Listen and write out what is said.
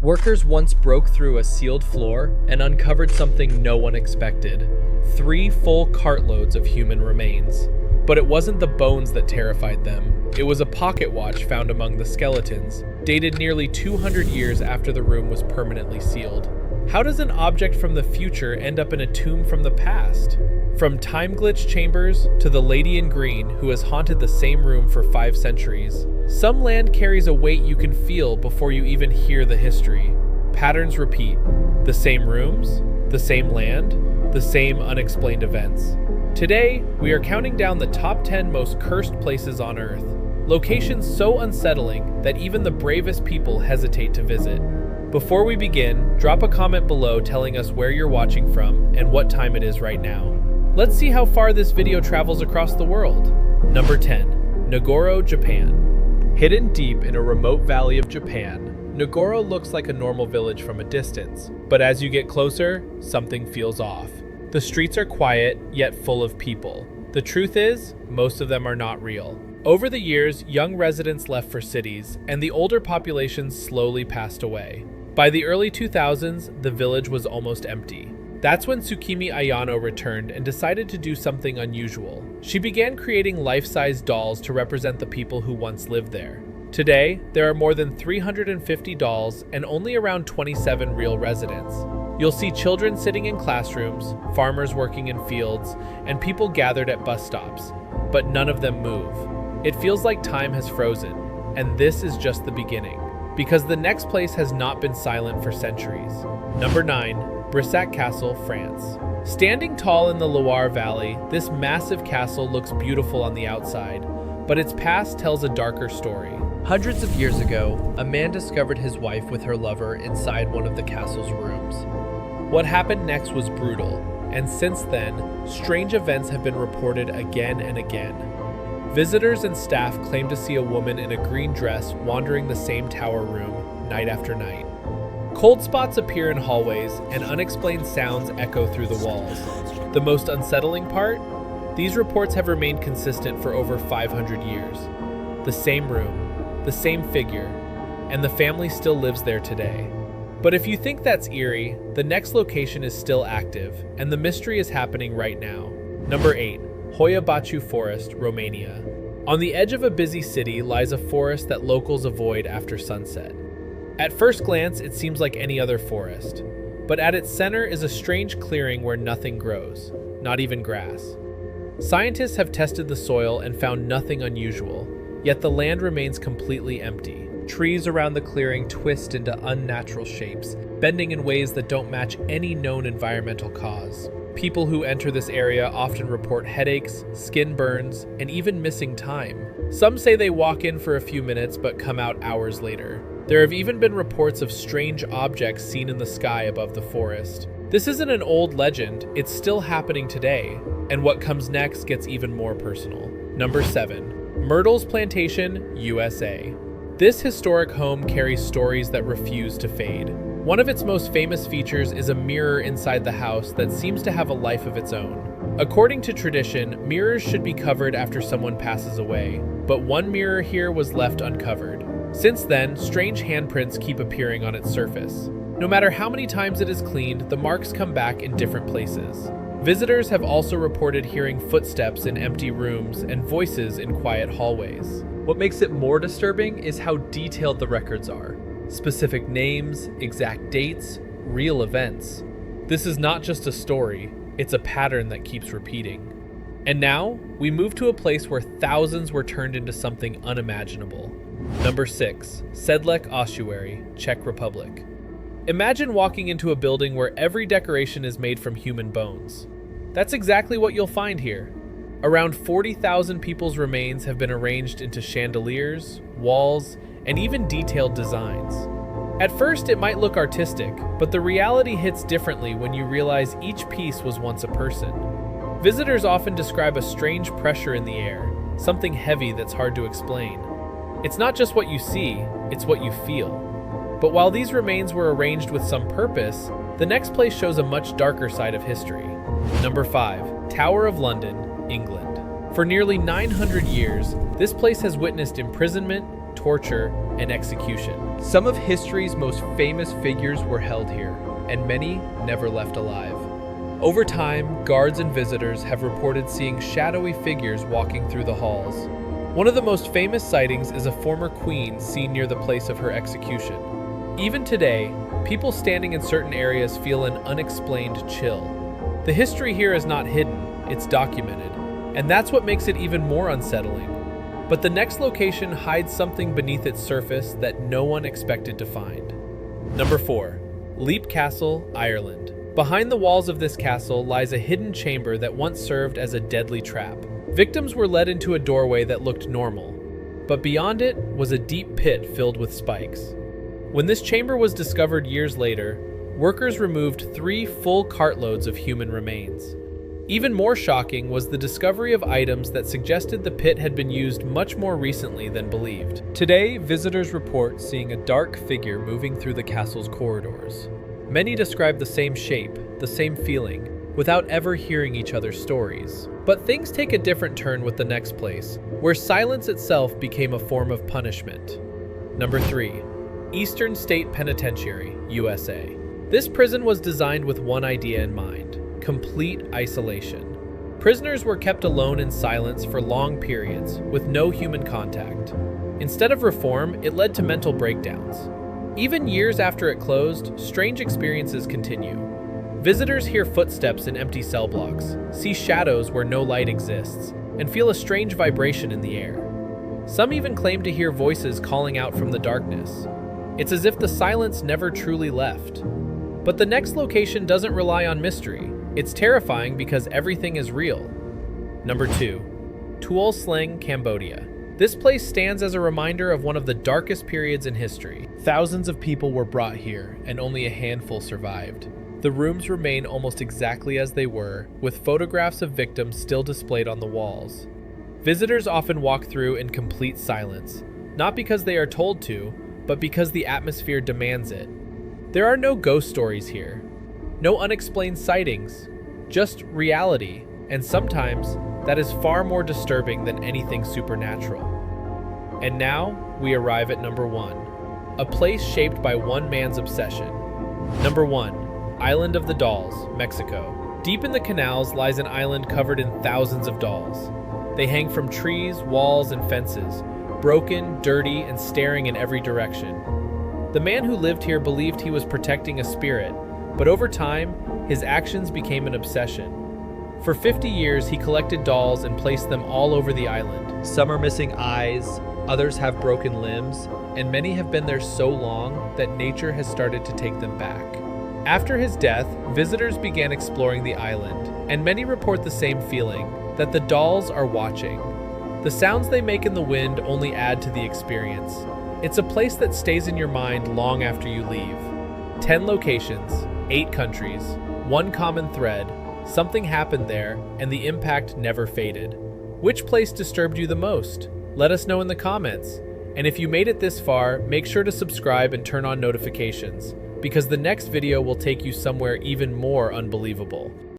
Workers once broke through a sealed floor and uncovered something no one expected: 3 full cartloads of human remains. But it wasn't the bones that terrified them. It was a pocket watch found among the skeletons, dated nearly 200 years after the room was permanently sealed. How does an object from the future end up in a tomb from the past? From time glitch chambers to the lady in green who has haunted the same room for 5 centuries, some land carries a weight you can feel before you even hear the history. Patterns repeat. The same rooms, the same land, the same unexplained events. Today, we are counting down the top 10 most cursed places on Earth. Locations so unsettling that even the bravest people hesitate to visit. Before we begin, drop a comment below telling us where you're watching from and what time it is right now. Let's see how far this video travels across the world. Number 10. Nagoro, Japan. Hidden deep in a remote valley of Japan, Nagoro looks like a normal village from a distance, but as you get closer, something feels off. The streets are quiet, yet full of people. The truth is, most of them are not real. Over the years, young residents left for cities, and the older population slowly passed away. By the early 2000s, the village was almost empty. That's when Tsukimi Ayano returned and decided to do something unusual. She began creating life-size dolls to represent the people who once lived there. Today, there are more than 350 dolls and only around 27 real residents. You'll see children sitting in classrooms, farmers working in fields, and people gathered at bus stops, but none of them move. It feels like time has frozen, and this is just the beginning, because the next place has not been silent for centuries. Number 9. Brissac Castle, France. Standing tall in the Loire Valley, this massive castle looks beautiful on the outside, but its past tells a darker story. Hundreds of years ago, a man discovered his wife with her lover inside one of the castle's rooms. What happened next was brutal, and since then, strange events have been reported again and again. Visitors and staff claim to see a woman in a green dress wandering the same tower room night after night. Cold spots appear in hallways, and unexplained sounds echo through the walls. The most unsettling part? These reports have remained consistent for over 500 years. The same room, the same figure, and the family still lives there today. But if you think that's eerie, the next location is still active, and the mystery is happening right now. Number 8. Hoia Baciu Forest, Romania. On the edge of a busy city lies a forest that locals avoid after sunset. At first glance, it seems like any other forest, but at its center is a strange clearing where nothing grows, not even grass. Scientists have tested the soil and found nothing unusual, yet the land remains completely empty. Trees around the clearing twist into unnatural shapes, bending in ways that don't match any known environmental cause. People who enter this area often report headaches, skin burns, and even missing time. Some say they walk in for a few minutes but come out hours later. There have even been reports of strange objects seen in the sky above the forest. This isn't an old legend, it's still happening today, and what comes next gets even more personal. Number 7. Myrtles Plantation, USA. This historic home carries stories that refuse to fade. One of its most famous features is a mirror inside the house that seems to have a life of its own. According to tradition, mirrors should be covered after someone passes away, but one mirror here was left uncovered. Since then, strange handprints keep appearing on its surface. No matter how many times it is cleaned, the marks come back in different places. Visitors have also reported hearing footsteps in empty rooms and voices in quiet hallways. What makes it more disturbing is how detailed the records are. Specific names, exact dates, real events. This is not just a story, it's a pattern that keeps repeating. And now, we move to a place where thousands were turned into something unimaginable. Number 6. Sedlec Ossuary, Czech Republic. Imagine walking into a building where every decoration is made from human bones. That's exactly what you'll find here. Around 40,000 people's remains have been arranged into chandeliers, walls, and even detailed designs. At first, it might look artistic, but the reality hits differently when you realize each piece was once a person. Visitors often describe a strange pressure in the air, something heavy that's hard to explain. It's not just what you see, it's what you feel. But while these remains were arranged with some purpose, the next place shows a much darker side of history. Number 5. Tower of London, England. For nearly 900 years, this place has witnessed imprisonment, torture, and execution. Some of history's most famous figures were held here, and many never left alive. Over time, guards and visitors have reported seeing shadowy figures walking through the halls. One of the most famous sightings is a former queen seen near the place of her execution. Even today, people standing in certain areas feel an unexplained chill. The history here is not hidden, it's documented, and that's what makes it even more unsettling. But the next location hides something beneath its surface that no one expected to find. Number 4. Leap Castle, Ireland. Behind the walls of this castle lies a hidden chamber that once served as a deadly trap. Victims were led into a doorway that looked normal, but beyond it was a deep pit filled with spikes. When this chamber was discovered years later, workers removed 3 full cartloads of human remains. Even more shocking was the discovery of items that suggested the pit had been used much more recently than believed. Today, visitors report seeing a dark figure moving through the castle's corridors. Many describe the same shape, the same feeling, without ever hearing each other's stories. But things take a different turn with the next place, where silence itself became a form of punishment. Number 3. Eastern State Penitentiary, USA. This prison was designed with one idea in mind: complete isolation. Prisoners were kept alone in silence for long periods, with no human contact. Instead of reform, it led to mental breakdowns. Even years after it closed, strange experiences continue. Visitors hear footsteps in empty cell blocks, see shadows where no light exists, and feel a strange vibration in the air. Some even claim to hear voices calling out from the darkness. It's as if the silence never truly left. But the next location doesn't rely on mystery. It's terrifying because everything is real. Number 2. Tuol, Sleng, Cambodia. This place stands as a reminder of one of the darkest periods in history. Thousands of people were brought here, and only a handful survived. The rooms remain almost exactly as they were, with photographs of victims still displayed on the walls. Visitors often walk through in complete silence, not because they are told to, but because the atmosphere demands it. There are no ghost stories here, no unexplained sightings, just reality, and sometimes that is far more disturbing than anything supernatural. And now, we arrive at number 1, a place shaped by one man's obsession. Number 1, Island of the Dolls, Mexico. Deep in the canals lies an island covered in thousands of dolls. They hang from trees, walls, and fences, broken, dirty, and staring in every direction. The man who lived here believed he was protecting a spirit, but over time, his actions became an obsession. For 50 years, he collected dolls and placed them all over the island. Some are missing eyes, others have broken limbs, and many have been there so long that nature has started to take them back. After his death, visitors began exploring the island, and many report the same feeling, that the dolls are watching. The sounds they make in the wind only add to the experience. It's a place that stays in your mind long after you leave. 10 locations, 8 countries, one common thread. Something happened there, and the impact never faded. Which place disturbed you the most? Let us know in the comments. And if you made it this far, make sure to subscribe and turn on notifications, because the next video will take you somewhere even more unbelievable.